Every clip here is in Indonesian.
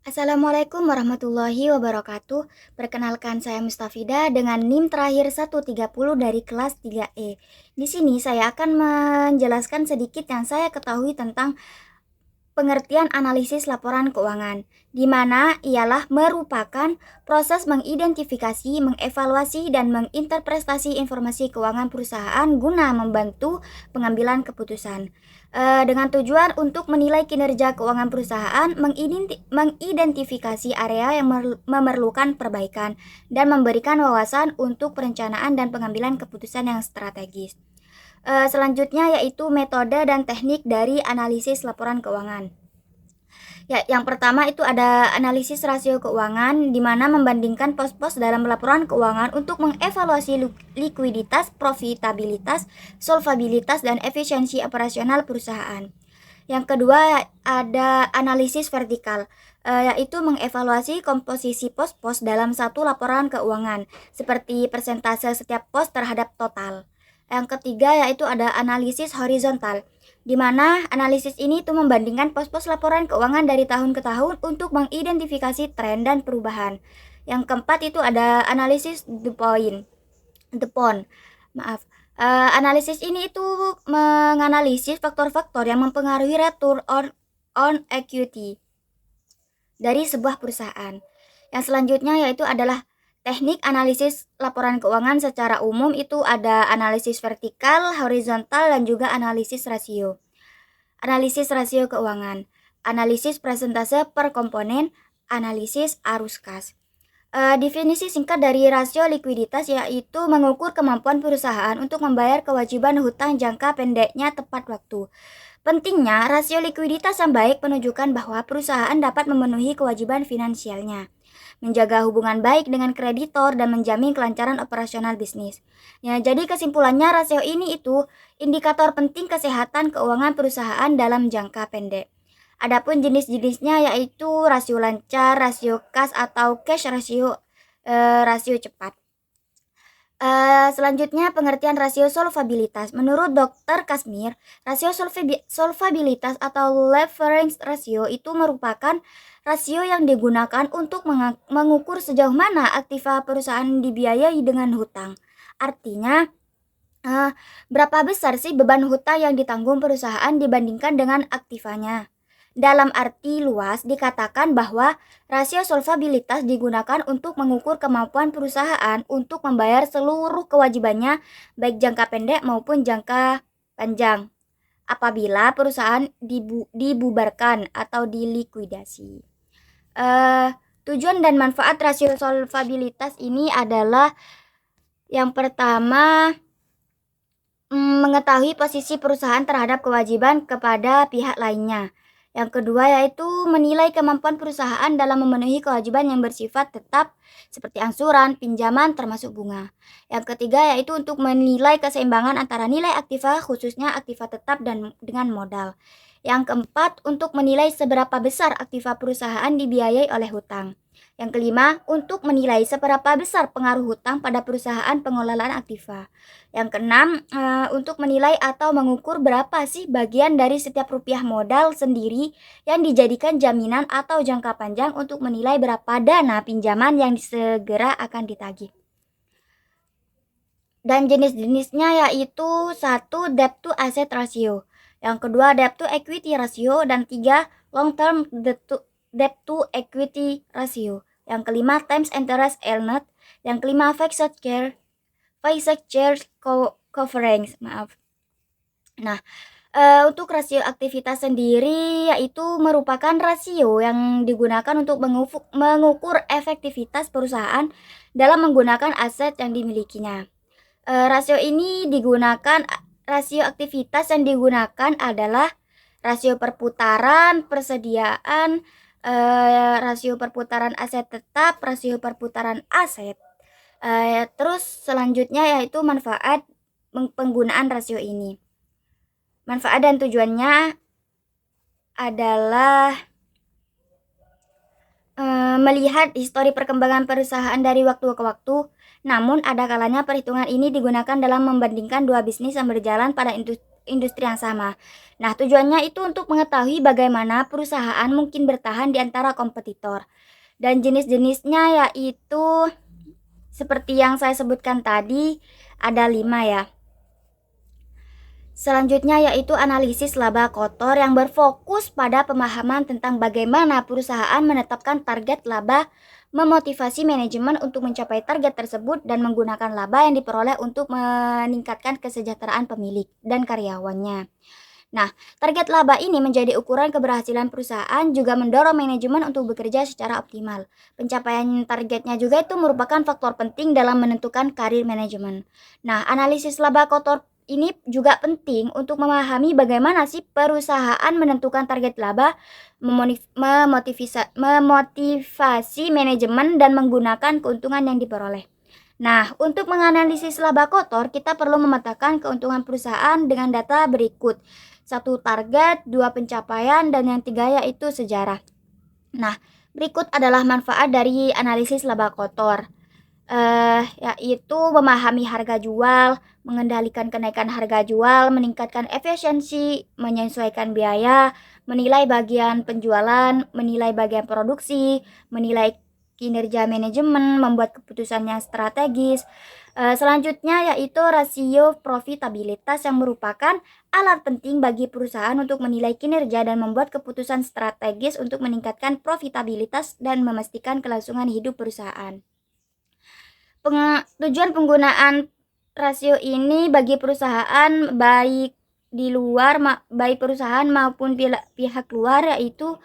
Assalamualaikum warahmatullahi wabarakatuh. Perkenalkan saya Mustafida dengan NIM terakhir 130 dari kelas 3E. Di sini saya akan menjelaskan sedikit yang saya ketahui tentang pengertian analisis laporan keuangan, di mana ialah merupakan proses mengidentifikasi, mengevaluasi, dan menginterpretasi informasi keuangan perusahaan guna membantu pengambilan keputusan. Dengan tujuan untuk menilai kinerja keuangan perusahaan, mengidentifikasi area yang memerlukan perbaikan, dan memberikan wawasan untuk perencanaan dan pengambilan keputusan yang strategis. Selanjutnya yaitu metode dan teknik dari analisis laporan keuangan. Ya, yang pertama itu ada analisis rasio keuangan, di mana membandingkan pos-pos dalam laporan keuangan untuk mengevaluasi likuiditas, profitabilitas, solvabilitas, dan efisiensi operasional perusahaan. Yang kedua ada analisis vertikal, yaitu mengevaluasi komposisi pos-pos dalam satu laporan keuangan, seperti persentase setiap pos terhadap total. Yang ketiga yaitu ada analisis horizontal, di mana analisis ini itu membandingkan pos-pos laporan keuangan dari tahun ke tahun untuk mengidentifikasi tren dan perubahan. Yang keempat itu ada analisis the point. Maaf. Analisis ini itu menganalisis faktor-faktor yang mempengaruhi return on equity dari sebuah perusahaan. Yang selanjutnya yaitu adalah teknik analisis laporan keuangan secara umum, itu ada analisis vertikal, horizontal, dan juga analisis rasio. Analisis rasio keuangan, analisis presentase per komponen, analisis arus kas. Definisi singkat dari rasio likuiditas yaitu mengukur kemampuan perusahaan untuk membayar kewajiban hutang jangka pendeknya tepat waktu. Pentingnya, rasio likuiditas yang baik menunjukkan bahwa perusahaan dapat memenuhi kewajiban finansialnya, menjaga hubungan baik dengan kreditor, dan menjamin kelancaran operasional bisnis. Ya, jadi kesimpulannya rasio ini itu indikator penting kesehatan keuangan perusahaan dalam jangka pendek. Adapun jenis-jenisnya yaitu rasio lancar, rasio kas atau cash ratio, rasio cepat. Selanjutnya pengertian rasio solvabilitas. Menurut Dr. Kasmir, rasio solvabilitas atau leverage ratio itu merupakan rasio yang digunakan untuk mengukur sejauh mana aktiva perusahaan dibiayai dengan hutang. Artinya, berapa besar sih beban hutang yang ditanggung perusahaan dibandingkan dengan aktivanya. Dalam arti luas, dikatakan bahwa rasio solvabilitas digunakan untuk mengukur kemampuan perusahaan untuk membayar seluruh kewajibannya, baik jangka pendek maupun jangka panjang, apabila perusahaan dibubarkan atau dilikuidasi. Tujuan dan manfaat rasio solvabilitas ini adalah yang pertama, mengetahui posisi perusahaan terhadap kewajiban kepada pihak lainnya. Yang kedua yaitu menilai kemampuan perusahaan dalam memenuhi kewajiban yang bersifat tetap seperti angsuran, pinjaman, termasuk bunga. Yang ketiga yaitu untuk menilai keseimbangan antara nilai aktiva, khususnya aktiva tetap dan dengan modal. Yang keempat, untuk menilai seberapa besar aktiva perusahaan dibiayai oleh hutang. Yang kelima, untuk menilai seberapa besar pengaruh hutang pada perusahaan pengelolaan aktiva. Yang keenam, untuk menilai atau mengukur berapa sih bagian dari setiap rupiah modal sendiri yang dijadikan jaminan atau jangka panjang untuk menilai berapa dana pinjaman yang segera akan ditagih. Dan jenis-jenisnya yaitu satu, debt to asset ratio. Yang kedua, debt to equity ratio. Dan tiga, long term debt to equity ratio. Yang kelima, times interest earned. Yang kelima, fixed charge coverage. Maaf. Nah, untuk rasio aktivitas sendiri yaitu merupakan rasio yang digunakan untuk mengukur efektivitas perusahaan dalam menggunakan aset yang dimilikinya. Rasio aktivitas yang digunakan adalah rasio perputaran, persediaan, rasio perputaran aset tetap, rasio perputaran aset. Terus selanjutnya yaitu manfaat penggunaan rasio ini. Manfaat dan tujuannya adalah melihat histori perkembangan perusahaan dari waktu ke waktu. Namun ada kalanya perhitungan ini digunakan dalam membandingkan dua bisnis yang berjalan pada industri yang sama. Nah, tujuannya itu untuk mengetahui bagaimana perusahaan mungkin bertahan di antara kompetitor. Dan jenis-jenisnya yaitu seperti yang saya sebutkan tadi, ada 5 ya. Selanjutnya yaitu analisis laba kotor yang berfokus pada pemahaman tentang bagaimana perusahaan menetapkan target laba, memotivasi manajemen untuk mencapai target tersebut, dan menggunakan laba yang diperoleh untuk meningkatkan kesejahteraan pemilik dan karyawannya. Nah, target laba ini menjadi ukuran keberhasilan perusahaan, juga mendorong manajemen untuk bekerja secara optimal. Pencapaian targetnya juga itu merupakan faktor penting dalam menentukan karir manajemen. Nah, analisis laba kotor ini juga penting untuk memahami bagaimana sih perusahaan menentukan target laba, memotivasi manajemen, dan menggunakan keuntungan yang diperoleh. Nah, untuk menganalisis laba kotor, kita perlu memetakan keuntungan perusahaan dengan data berikut. 1 target, 2 pencapaian, dan yang 3 yaitu sejarah. Nah, berikut adalah manfaat dari analisis laba kotor. Yaitu memahami harga jual, mengendalikan kenaikan harga jual, meningkatkan efisiensi, menyesuaikan biaya, menilai bagian penjualan, menilai bagian produksi, menilai kinerja manajemen, membuat keputusan yang strategis. Selanjutnya yaitu rasio profitabilitas yang merupakan alat penting bagi perusahaan untuk menilai kinerja dan membuat keputusan strategis untuk meningkatkan profitabilitas dan memastikan kelangsungan hidup perusahaan. Tujuan penggunaan rasio ini bagi perusahaan baik perusahaan maupun pihak luar, yaitu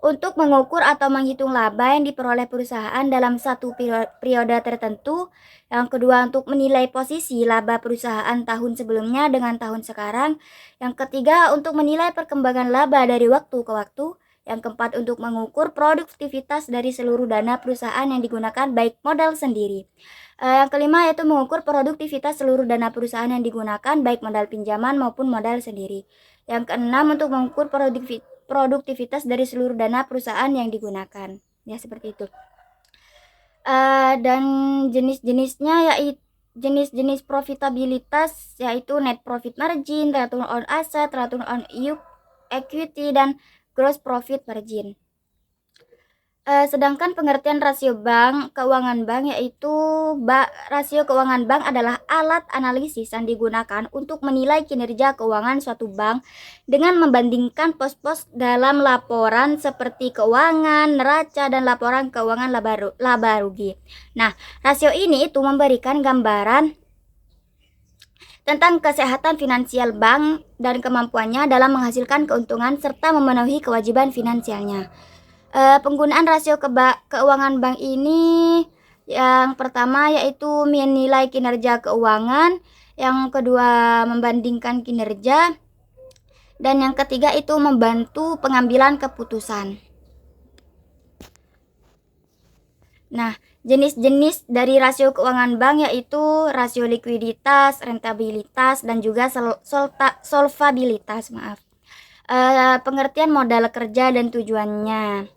untuk mengukur atau menghitung laba yang diperoleh perusahaan dalam satu periode tertentu. Yang kedua, untuk menilai posisi laba perusahaan tahun sebelumnya dengan tahun sekarang. Yang ketiga, untuk menilai perkembangan laba dari waktu ke waktu. Yang keempat, untuk mengukur produktivitas dari seluruh dana perusahaan yang digunakan, baik modal sendiri. Yang kelima yaitu mengukur produktivitas seluruh dana perusahaan yang digunakan, baik modal pinjaman maupun modal sendiri. Yang keenam, untuk mengukur produktivitas dari seluruh dana perusahaan yang digunakan. Ya, seperti itu. Dan jenis-jenisnya yaitu jenis-jenis profitabilitas yaitu net profit margin, return on asset, return on equity, dan gross profit margin. Sedangkan pengertian rasio keuangan bank yaitu rasio keuangan bank adalah alat analisis yang digunakan untuk menilai kinerja keuangan suatu bank dengan membandingkan pos-pos dalam laporan seperti keuangan, neraca, dan laporan keuangan laba rugi. Nah, rasio ini itu memberikan gambaran tentang kesehatan finansial bank dan kemampuannya dalam menghasilkan keuntungan serta memenuhi kewajiban finansialnya. Penggunaan rasio keuangan bank ini yang pertama yaitu menilai kinerja keuangan, yang kedua membandingkan kinerja, dan yang ketiga itu membantu pengambilan keputusan. Nah, jenis-jenis dari rasio keuangan bank yaitu rasio likuiditas, rentabilitas, dan juga solvabilitas. Pengertian modal kerja dan tujuannya.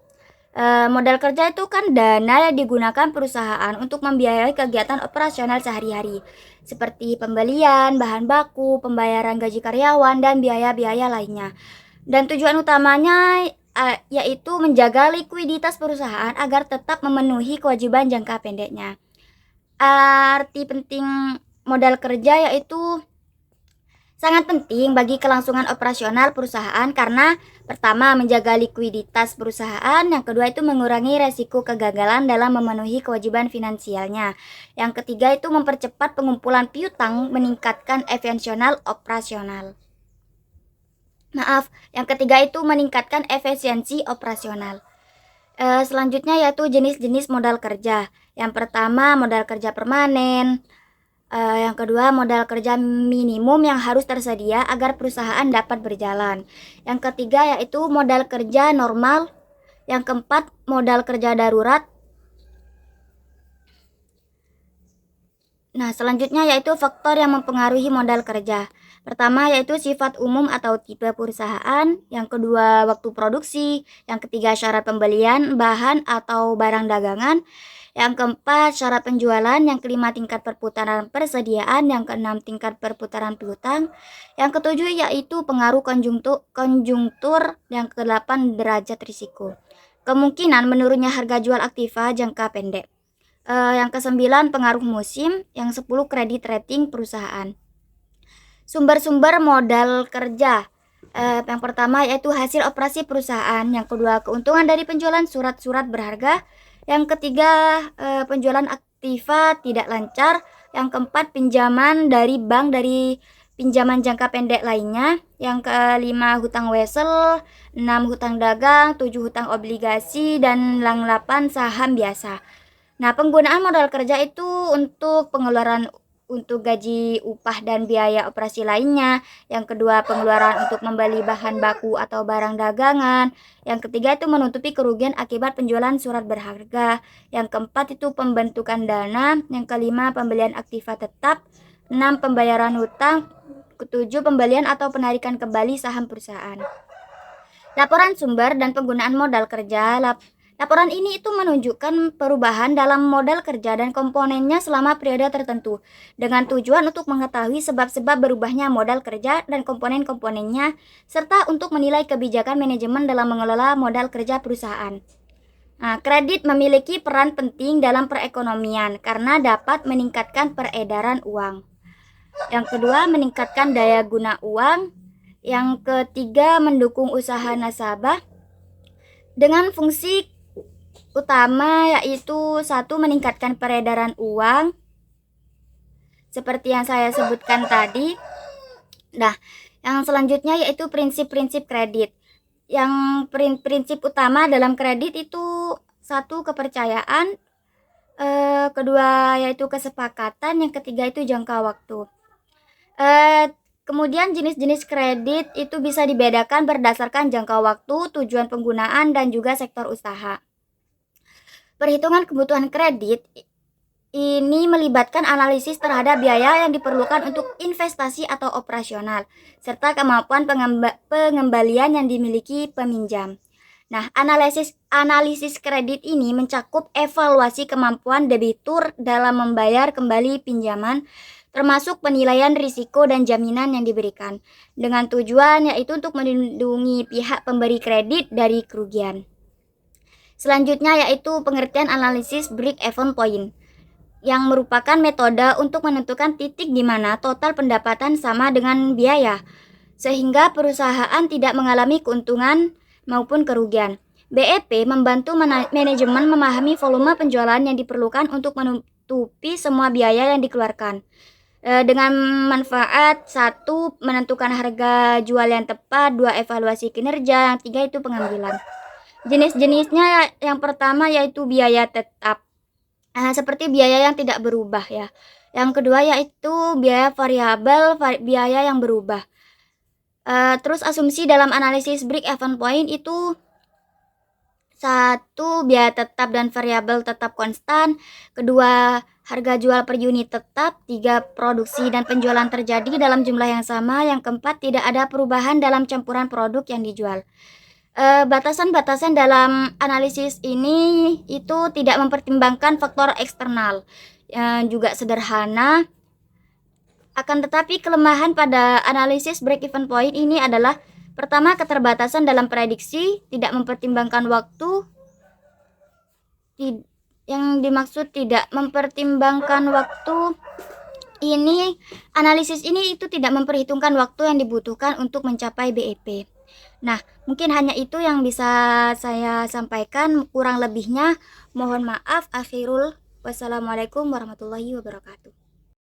Modal kerja itu kan dana yang digunakan perusahaan untuk membiayai kegiatan operasional sehari-hari seperti pembelian bahan baku, pembayaran gaji karyawan, dan biaya-biaya lainnya. Dan tujuan utamanya yaitu menjaga likuiditas perusahaan agar tetap memenuhi kewajiban jangka pendeknya. Arti penting modal kerja yaitu sangat penting bagi kelangsungan operasional perusahaan karena pertama menjaga likuiditas perusahaan, yang kedua itu mengurangi resiko kegagalan dalam memenuhi kewajiban finansialnya, yang ketiga itu mempercepat pengumpulan piutang, meningkatkan efisiensi operasional. Yang ketiga itu meningkatkan efisiensi operasional. Selanjutnya yaitu jenis-jenis modal kerja. Yang pertama modal kerja permanen. Yang kedua modal kerja minimum yang harus tersedia agar perusahaan dapat berjalan. Yang ketiga yaitu modal kerja normal. Yang keempat modal kerja darurat. Nah, selanjutnya yaitu faktor yang mempengaruhi modal kerja. Pertama yaitu sifat umum atau tipe perusahaan, yang kedua waktu produksi, yang ketiga syarat pembelian bahan atau barang dagangan, yang keempat syarat penjualan, yang kelima tingkat perputaran persediaan, yang keenam tingkat perputaran piutang, yang ketujuh yaitu pengaruh konjungtur, yang kedelapan derajat risiko. Kemungkinan menurunnya harga jual aktiva jangka pendek. Yang kesembilan pengaruh musim, yang 10 kredit rating perusahaan. Sumber-sumber modal kerja. Yang pertama yaitu hasil operasi perusahaan, yang kedua keuntungan dari penjualan surat-surat berharga, yang ketiga penjualan aktiva tidak lancar, yang keempat pinjaman dari bank dari pinjaman jangka pendek lainnya, yang kelima hutang wesel, 6 hutang dagang, 7 hutang obligasi, dan yang 8 saham biasa. Nah, penggunaan modal kerja itu untuk pengeluaran untuk gaji, upah, dan biaya operasi lainnya. Yang kedua, pengeluaran untuk membeli bahan baku atau barang dagangan. Yang ketiga itu menutupi kerugian akibat penjualan surat berharga. Yang keempat itu pembentukan dana. Yang kelima, pembelian aktiva tetap. 6, pembayaran hutang. Ketujuh, pembelian atau penarikan kembali saham perusahaan. Laporan sumber dan penggunaan modal kerja. Laporan ini itu menunjukkan perubahan dalam modal kerja dan komponennya selama periode tertentu, dengan tujuan untuk mengetahui sebab-sebab berubahnya modal kerja dan komponen-komponennya, serta untuk menilai kebijakan manajemen dalam mengelola modal kerja perusahaan. Nah, kredit memiliki peran penting dalam perekonomian karena dapat meningkatkan peredaran uang. Yang kedua, meningkatkan daya guna uang. Yang ketiga, mendukung usaha nasabah dengan fungsi utama yaitu satu, meningkatkan peredaran uang seperti yang saya sebutkan tadi. Nah, yang selanjutnya yaitu prinsip-prinsip kredit. Yang prinsip utama dalam kredit itu satu, kepercayaan, kedua yaitu kesepakatan, yang ketiga itu jangka waktu. Kemudian jenis-jenis kredit itu bisa dibedakan berdasarkan jangka waktu, tujuan penggunaan, dan juga sektor usaha. Perhitungan kebutuhan kredit ini melibatkan analisis terhadap biaya yang diperlukan untuk investasi atau operasional, serta kemampuan pengembalian yang dimiliki peminjam. Nah, analisis kredit ini mencakup evaluasi kemampuan debitur dalam membayar kembali pinjaman, termasuk penilaian risiko dan jaminan yang diberikan, dengan tujuan yaitu untuk melindungi pihak pemberi kredit dari kerugian. Selanjutnya yaitu pengertian analisis break-even point, yang merupakan metode untuk menentukan titik di mana total pendapatan sama dengan biaya, sehingga perusahaan tidak mengalami keuntungan maupun kerugian. BEP membantu manajemen memahami volume penjualan yang diperlukan untuk menutupi semua biaya yang dikeluarkan. Dengan manfaat satu, menentukan harga jual yang tepat, dua, evaluasi kinerja, yang tiga itu pengambilan. Jenis-jenisnya yang pertama yaitu biaya tetap, seperti biaya yang tidak berubah ya. Yang kedua yaitu biaya variabel, biaya yang berubah. Terus asumsi dalam analisis break-even point itu satu, biaya tetap dan variabel tetap konstan. Kedua, harga jual per unit tetap. Tiga, produksi dan penjualan terjadi dalam jumlah yang sama. Yang keempat, tidak ada perubahan dalam campuran produk yang dijual. Batasan-batasan dalam analisis ini itu tidak mempertimbangkan faktor eksternal, juga sederhana. Akan tetapi kelemahan pada analisis break-even point ini adalah pertama, keterbatasan dalam prediksi, tidak mempertimbangkan waktu. Yang dimaksud tidak mempertimbangkan waktu ini, analisis ini itu tidak memperhitungkan waktu yang dibutuhkan untuk mencapai BEP. Nah, mungkin hanya itu yang bisa saya sampaikan, kurang lebihnya mohon maaf. Akhirul wassalamualaikum warahmatullahi wabarakatuh.